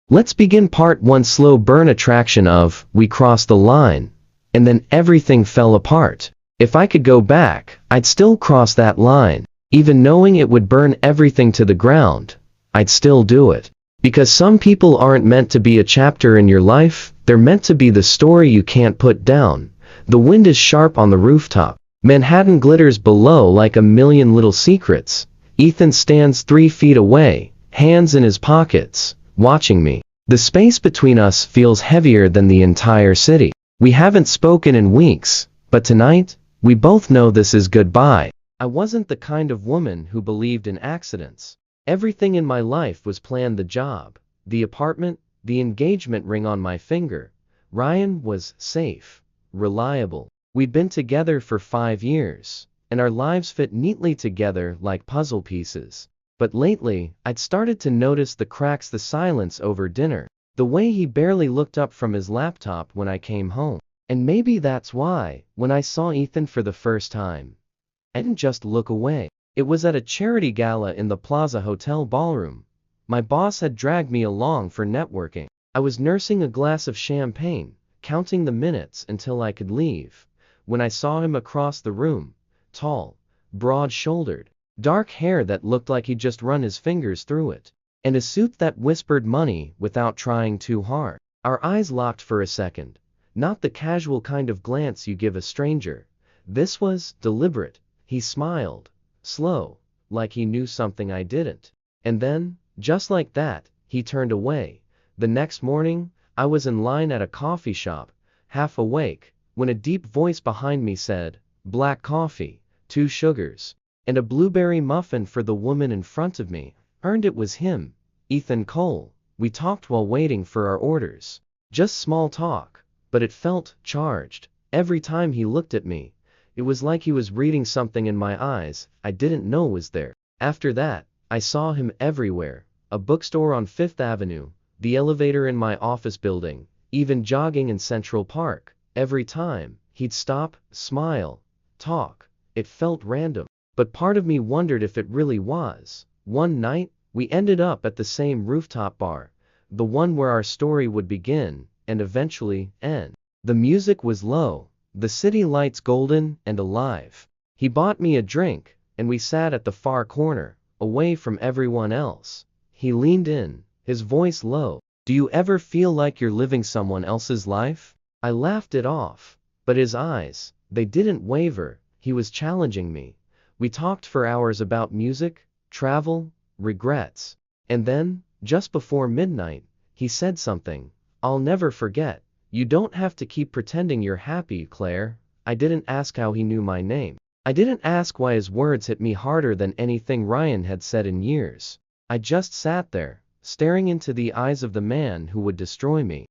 Let's begin part 1. Slow burn attraction of, we crossed the line, and then everything fell apart. If I could go back, I'd still cross that line. Even knowing it would burn everything to the ground, I'd still do it. Because some people aren't meant to be a chapter in your life, they're meant to be the story you can't put down. The wind is sharp on the rooftop. Manhattan glitters below like a million little secrets. Ethan stands 3 feet away, hands in his pockets, watching me. The space between us feels heavier than the entire city. We haven't spoken in weeks, but tonight, we both know this is goodbye. I wasn't the kind of woman who believed in accidents. Everything in my life was planned: the job, the apartment, the engagement ring on my finger. Ryan was safe, reliable. We'd been together for 5 years, and our lives fit neatly together like puzzle pieces. But lately, I'd started to notice the cracks, the silence over dinner, the way he barely looked up from his laptop when I came home. And maybe that's why, when I saw Ethan for the first time, I didn't just look away. It was at a charity gala in the Plaza Hotel ballroom. My boss had dragged me along for networking. I was nursing a glass of champagne, counting the minutes until I could leave, when I saw him across the room, tall, broad-shouldered, dark hair that looked like he'd just run his fingers through it, and a suit that whispered money without trying too hard. Our eyes locked for a second, not the casual kind of glance you give a stranger. This was deliberate. He smiled, slow, like he knew something I didn't. And then, just like that, he turned away. The next morning, I was in line at a coffee shop, half awake, when a deep voice behind me said, "Black coffee, 2 sugars, and a blueberry muffin for the woman in front of me." It was him, Ethan Cole. We talked while waiting for our orders. Just small talk, but it felt charged. Every time he looked at me, it was like he was reading something in my eyes I didn't know was there. After that, I saw him everywhere: a bookstore on 5th Avenue, the elevator in my office building, even jogging in Central Park. Every time, he'd stop, smile, talk. It felt random, but part of me wondered if it really was. One night, we ended up at the same rooftop bar, the one where our story would begin and eventually end. The music was low, the city lights golden and alive. He bought me a drink, and we sat at the far corner, away from everyone else. He leaned in, his voice low. "Do you ever feel like you're living someone else's life?" I laughed it off, but his eyes, they didn't waver. He was challenging me. We talked for hours about music, travel, regrets. And then, just before midnight, he said something I'll never forget. "You don't have to keep pretending you're happy, Claire." I didn't ask how he knew my name. I didn't ask why his words hit me harder than anything Ryan had said in years. I just sat there, staring into the eyes of the man who would destroy me.